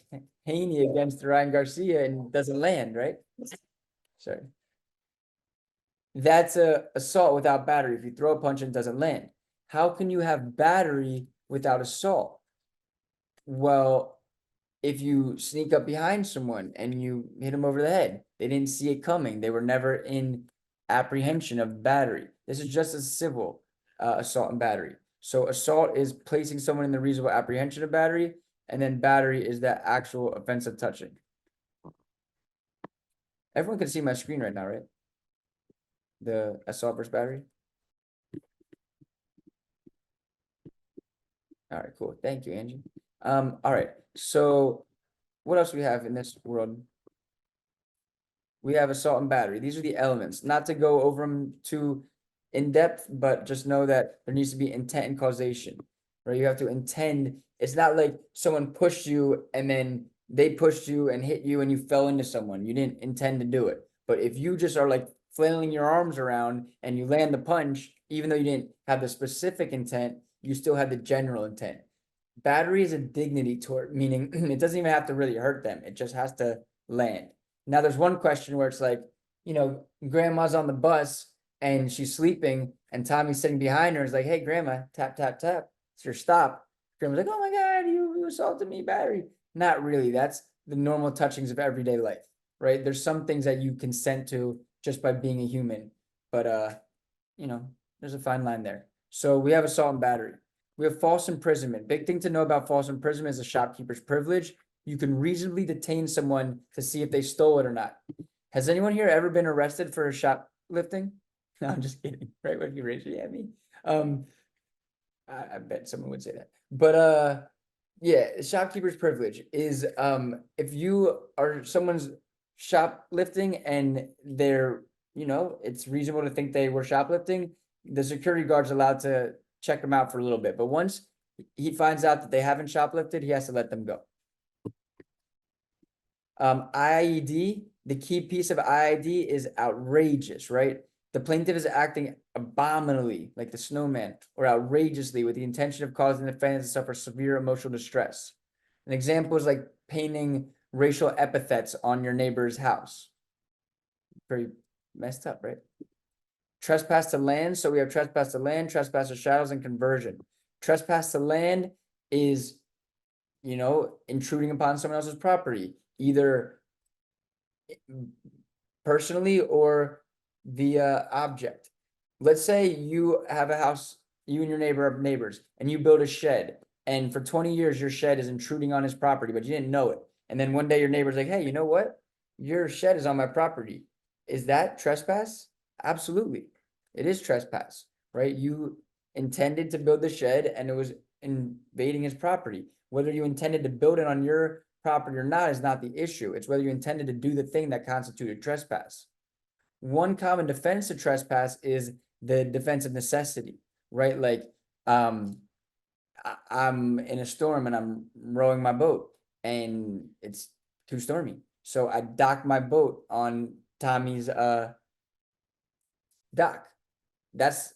Speaker 1: Haney against Ryan Garcia and it doesn't land, right? Sorry. That's a assault without battery. If you throw a punch and it doesn't land. How can you have battery without assault? Well, if you sneak up behind someone and you hit them over the head, they didn't see it coming. They were never in apprehension of battery. This is just as civil assault and battery. So assault is placing someone in the reasonable apprehension of battery, and then battery is that actual offensive touching. Everyone can see my screen right now, right? The assault versus battery. All right, cool. Thank you, Angie. All right. So what else do we have in this world? We have assault and battery. These are the elements. Not to go over them too in depth, but just know that there needs to be intent and causation, right? You have to intend. It's not like someone pushed you and then they pushed you and hit you and you fell into someone. You didn't intend to do it. But if you just are like flailing your arms around and you land the punch, even though you didn't have the specific intent, you still had the general intent. Battery is a dignity tort, meaning it doesn't even have to really hurt them. It just has to land. Now, there's one question where it's like, grandma's on the bus and she's sleeping and Tommy's sitting behind her. Is like, hey, grandma, tap, tap, tap. It's your stop. Grandma's like, oh my God, you assaulted me, battery. Not really. That's the normal touchings of everyday life, right? There's some things that you consent to just by being a human. But, there's a fine line there. So we have assault and battery. We have false imprisonment. Big thing to know about false imprisonment is a shopkeeper's privilege. You can reasonably detain someone to see if they stole it or not. Has anyone here ever been arrested for shoplifting? No, I'm just kidding. Right? What if you raise your hand at me? I bet someone would say that. But yeah, shopkeeper's privilege is if you are someone's shoplifting and they're, it's reasonable to think they were shoplifting, the security guard's allowed to check them out for a little bit. But once he finds out that they haven't shoplifted, he has to let them go. IIED, the key piece of IID is outrageous, right? The plaintiff is acting abominably, like the snowman, or outrageously with the intention of causing the defendant to suffer severe emotional distress. An example is like painting racial epithets on your neighbor's house. Very messed up, right? Trespass to land. So we have trespass to land, trespass to shadows, and conversion. Trespass to land is, intruding upon someone else's property, either personally or via object. Let's say you have a house, you and your neighbor are neighbors, and you build a shed, and for 20 years your shed is intruding on his property, but you didn't know it. And then one day your neighbor's like, hey, you know what? Your shed is on my property. Is that trespass? Absolutely. It is trespass, right? You intended to build the shed and it was invading his property. Whether you intended to build it on your property or not is not the issue. It's whether you intended to do the thing that constituted trespass. One common defense to trespass is the defense of necessity, right? Like, I'm in a storm and I'm rowing my boat and it's too stormy. So I dock my boat on Tommy's dock. That's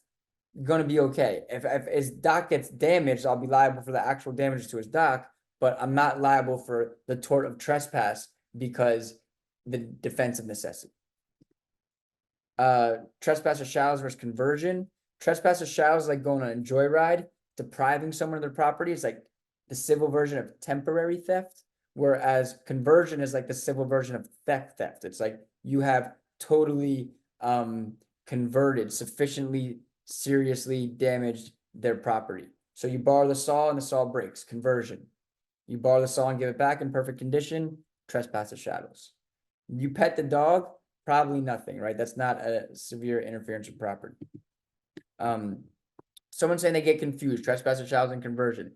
Speaker 1: gonna be okay. If his dock gets damaged, I'll be liable for the actual damage to his dock, but I'm not liable for the tort of trespass because the defense of necessity. Trespass or shallows versus conversion. Trespass or shallows is like going on a joyride, depriving someone of their property. It's like the civil version of temporary theft, whereas conversion is like the civil version of theft. It's like you have totally converted, sufficiently seriously damaged their property. So you borrow the saw and the saw breaks, conversion. You borrow the saw and give it back in perfect condition, trespass or shadows. You pet the dog, probably nothing, right? That's not a severe interference with property. Someone saying they get confused, trespass or shadows and conversion.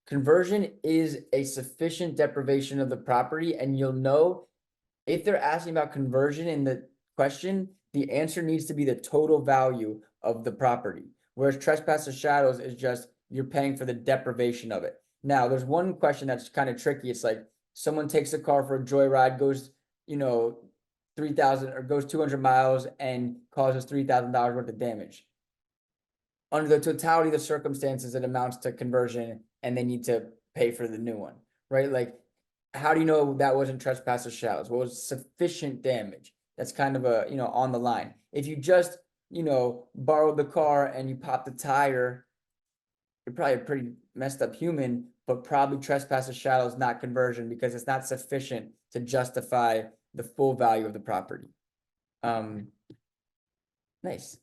Speaker 1: Conversion is a sufficient deprivation of the property, and you'll know if they're asking about conversion in the question, the answer needs to be the total value of the property. Whereas trespass of shadows is just, you're paying for the deprivation of it. Now, there's one question that's kind of tricky. It's like, someone takes a car for a joyride, goes, 3,000 or goes 200 miles and causes $3,000 worth of damage. Under the totality of the circumstances, it amounts to conversion and they need to pay for the new one, right? Like, how do you know that wasn't trespass of shadows? What was sufficient damage? That's kind of a, on the line. If you just, borrowed the car and you popped the tire, you're probably a pretty messed up human, but probably trespass of shadows, not conversion, because it's not sufficient to justify the full value of the property. Nice.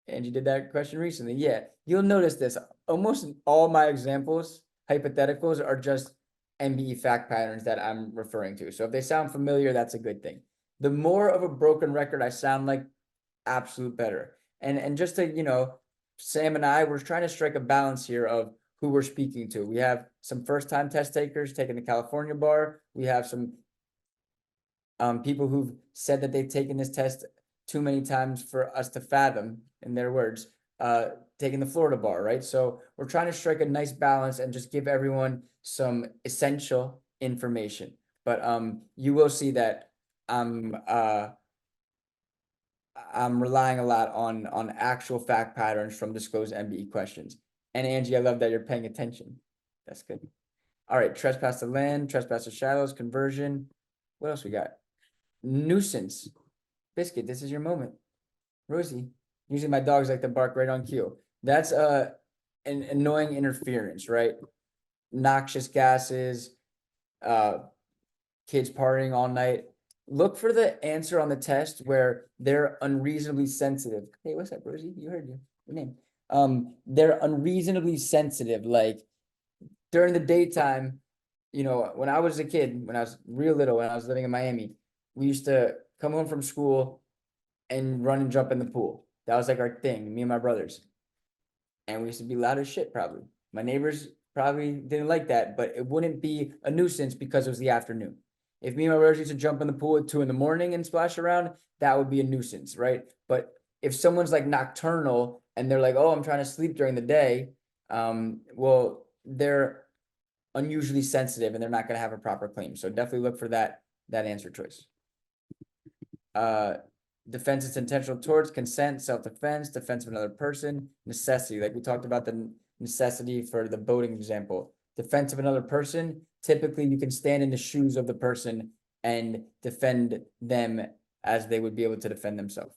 Speaker 1: And you did that question recently. Yeah, you'll notice this. Almost all my examples, hypotheticals, are just MBE fact patterns that I'm referring to. So if they sound familiar, that's a good thing. The more of a broken record I sound like, absolute better. And just to, Sam and I, we're trying to strike a balance here of who we're speaking to. We have some first-time test takers taking the California bar. We have some people who've said that they've taken this test too many times for us to fathom, in their words, taking the Florida bar, right? So we're trying to strike a nice balance and just give everyone some essential information. But you will see that I'm relying a lot on actual fact patterns from disclosed MBE questions. And Angie, I love that you're paying attention. That's good. All right, trespass to land, trespass to shadows, conversion. What else we got? Nuisance. Biscuit, this is your moment. Rosie, usually my dogs like to bark right on cue. That's an annoying interference, right? Noxious gases, kids partying all night. Look for the answer on the test where they're unreasonably sensitive. Hey, what's up, Rosie? You heard your name. They're unreasonably sensitive. Like during the daytime, when I was a kid, when I was real little, when I was living in Miami, we used to come home from school and run and jump in the pool. That was like our thing, me and my brothers. And we used to be loud as shit, probably. My neighbors probably didn't like that, but it wouldn't be a nuisance because it was the afternoon. If me and my brothers used to jump in the pool at 2 a.m. and splash around, that would be a nuisance, right? But if someone's like nocturnal and they're like, oh, I'm trying to sleep during the day, well, they're unusually sensitive and they're not going to have a proper claim. So definitely look for that answer choice. Defense is intentional torts, consent, self-defense, defense of another person, necessity. Like we talked about the necessity for the boating example. Defense of another person, typically you can stand in the shoes of the person and defend them as they would be able to defend themselves.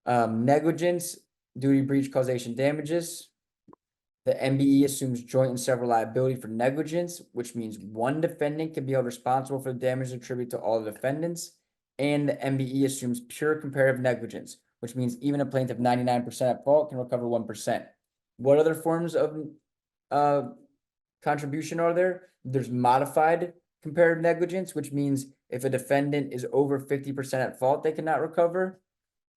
Speaker 1: Negligence, duty breach, causation, damages. The MBE assumes joint and several liability for negligence, which means one defendant can be held responsible for the damage attributed to all the defendants. And the MBE assumes pure comparative negligence, which means even a plaintiff 99% at fault can recover 1%. What other forms of contribution are there? There's modified comparative negligence, which means if a defendant is over 50% at fault, they cannot recover.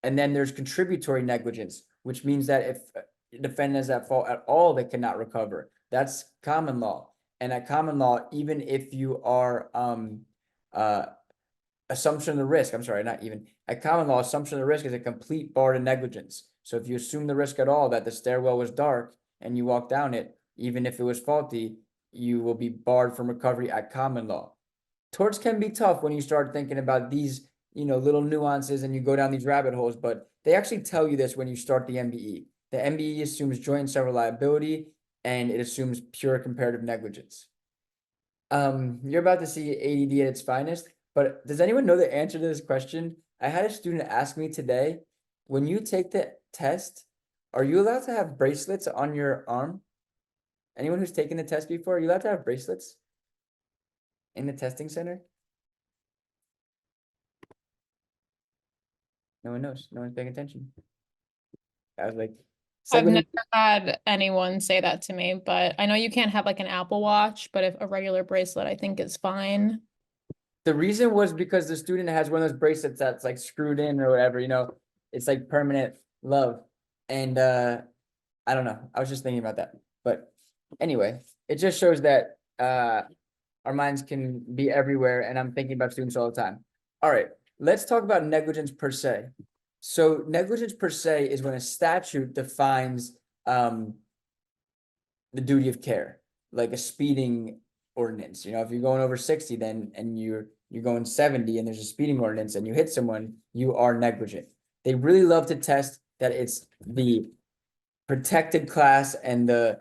Speaker 1: And then there's contributory negligence, which means that if a defendant is at fault at all, they cannot recover. That's common law. And at common law, even if you are assumption of the risk, I'm sorry, not even. At common law, assumption of the risk is a complete bar to negligence. So if you assume the risk at all that the stairwell was dark and you walk down it, even if it was faulty, you will be barred from recovery at common law. Torts can be tough when you start thinking about these, little nuances and you go down these rabbit holes, but they actually tell you this when you start the MBE. The MBE assumes joint and several liability and it assumes pure comparative negligence. You're about to see ADD at its finest. But does anyone know the answer to this question? I had a student ask me today, when you take the test, are you allowed to have bracelets on your arm? Anyone who's taken the test before, are you allowed to have bracelets in the testing center? No one knows. No one's paying attention. I was like,
Speaker 7: I've never had anyone say that to me, but I know you can't have like an Apple Watch, but if a regular bracelet I think is fine.
Speaker 1: The reason was because the student has one of those bracelets that's like screwed in or whatever, it's like permanent love. And I don't know. I was just thinking about that. But anyway, it just shows that our minds can be everywhere and I'm thinking about students all the time. All right. let's talk about negligence per se. So negligence per se is when a statute defines the duty of care, like a speeding ordinance. You know, if you're going over 60, then and you're going 70 and there's a speeding ordinance and you hit someone, you are negligent. They really love to test that it's the protected class and the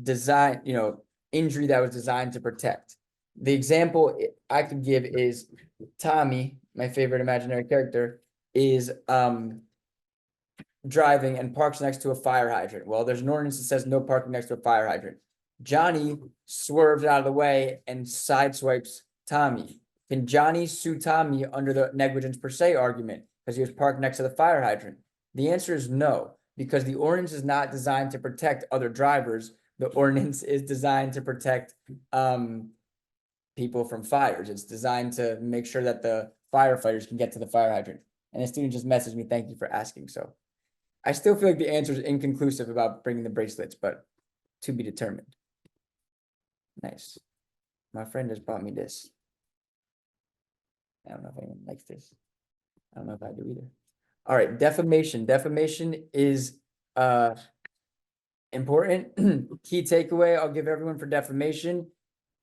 Speaker 1: design, you know, injury that was designed to protect. The example I could give is Tommy, my favorite imaginary character, is driving and parks next to a fire hydrant. Well, there's an ordinance that says no parking next to a fire hydrant. Johnny swerves out of the way and sideswipes Tommy. Can Johnny sue Tommy under the negligence per se argument because he was parked next to the fire hydrant? The answer is no, because the ordinance is not designed to protect other drivers. The ordinance is designed to protect people from fires. It's designed to make sure that the firefighters can get to the fire hydrant. And a student just messaged me, thank you for asking. So I still feel like the answer is inconclusive about bringing the bracelets, but to be determined. Nice. My friend just bought me this. I don't know if anyone likes this. I don't know if I do either. All right, defamation. Defamation is important. Key takeaway I'll give everyone for defamation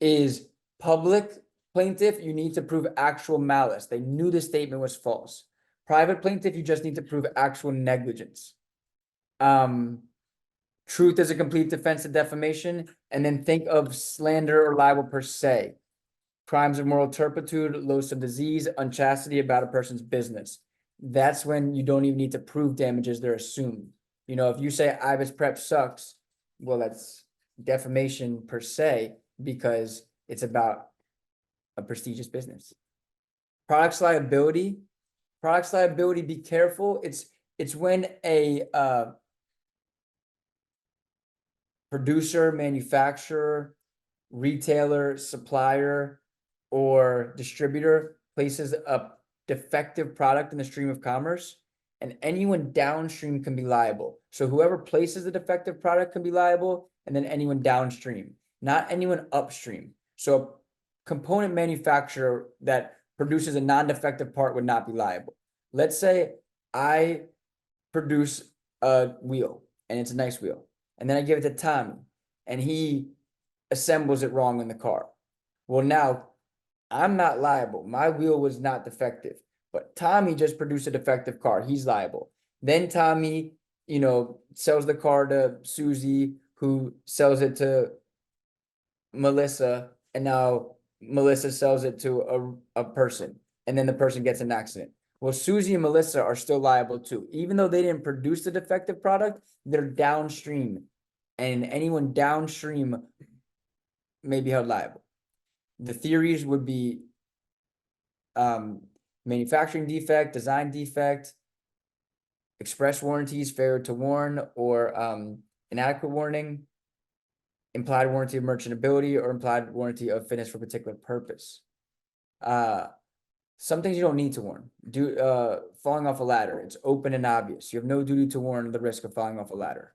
Speaker 1: is public plaintiff, you need to prove actual malice. They knew the statement was false. Private plaintiff, you just need to prove actual negligence. Truth is a complete defense to defamation, and then think of slander or libel per se. Crimes of moral turpitude, loss of disease, unchastity about a person's business. That's when you don't even need to prove damages, they're assumed. You know, if you say Ibis prep sucks, well, that's defamation per se, because it's about a prestigious business. Products liability, be careful. It's when a producer, manufacturer, retailer, supplier, or distributor places a defective product in the stream of commerce, and anyone downstream can be liable. So whoever places the defective product can be liable, and then anyone downstream, not anyone upstream. So a component manufacturer that produces a non-defective part would not be liable. Let's say I produce a wheel, and it's a nice wheel, and then I give it to Tommy, and he assembles it wrong in the car. Well, now I'm not liable. My wheel was not defective, but Tommy just produced a defective car. He's liable. Then Tommy, you know, sells the car to Susie, who sells it to Melissa, and now Melissa sells it to a person, and then the person gets in an accident. Well, Susie and Melissa are still liable too. Even though they didn't produce the defective product, they're downstream, and anyone downstream may be held liable. The theories would be manufacturing defect, design defect, express warranties, failure to warn, or inadequate warning, implied warranty of merchantability, or implied warranty of fitness for a particular purpose. Some things you don't need to warn. Falling off a ladder, it's open and obvious. You have no duty to warn the risk of falling off a ladder.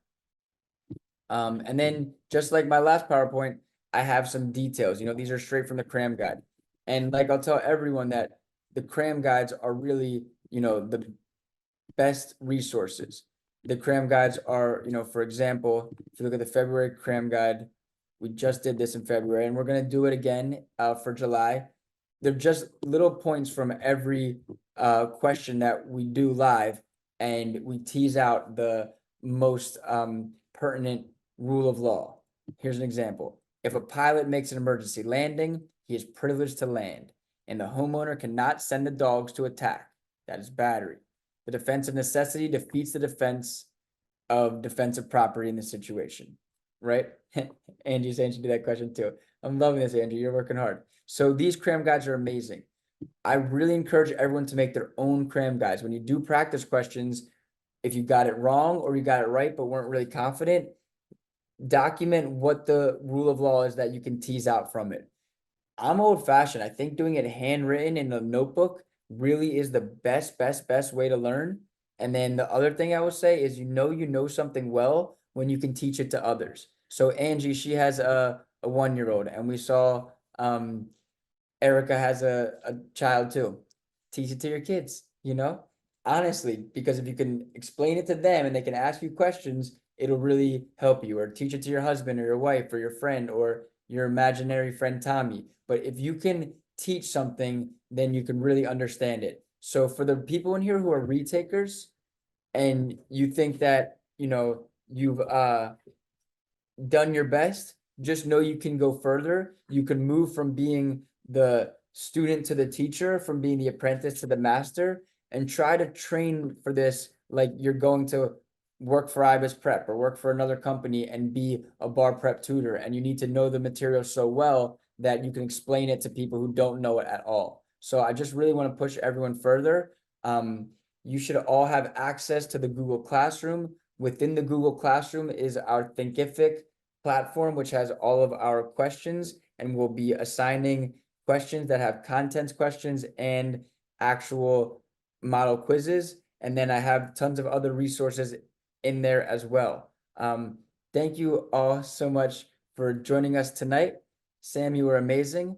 Speaker 1: And then just like my last PowerPoint, I have some details. You know, these are straight from the cram guide. And like I'll tell everyone that the cram guides are really, you know, the best resources. The cram guides are, you know, for example, if you look at the February cram guide, we just did this in February, and we're going to do it again for July. They're just little points from every question that we do live, and we tease out the most pertinent rule of law. Here's an example. If a pilot makes an emergency landing, he is privileged to land, and the homeowner cannot send the dogs to attack. That is battery. The defense of necessity defeats the defense of defensive property in the situation, right? Angie's saying she did that question too. I'm loving this, Angie. You're working hard. So these cram guides are amazing. I really encourage everyone to make their own cram guides. When you do practice questions, if you got it wrong or you got it right but weren't really confident, document what the rule of law is that you can tease out from it. I'm old-fashioned. I think doing it handwritten in a notebook really is the best way to learn. And then the other thing I will say is, you know something well when you can teach it to others. So Angie, she has a 1-year-old, and we saw Erica has a child too. teach it to your kids, you know? Honestly, because if you can explain it to them and they can ask you questions, it'll really help you. Or teach it to your husband or your wife or your friend or your imaginary friend Tommy. But if you can teach something, then you can really understand it. So for the people in here who are retakers and you think that, you know, you've done your best, just know you can go further. You can move from being the student to the teacher, from being the apprentice to the master, and try to train for this like you're going to work for Ibis Prep or work for another company and be a bar prep tutor. And you need to know the material so well that you can explain it to people who don't know it at all. So I just really want to push everyone further. You should all have access to the Google Classroom. Within the Google Classroom is our Thinkific platform, which has all of our questions, and we'll be assigning questions that have contents questions and actual model quizzes. And then I have tons of other resources in there as well. Thank you all so much for joining us tonight. Sam, you were amazing.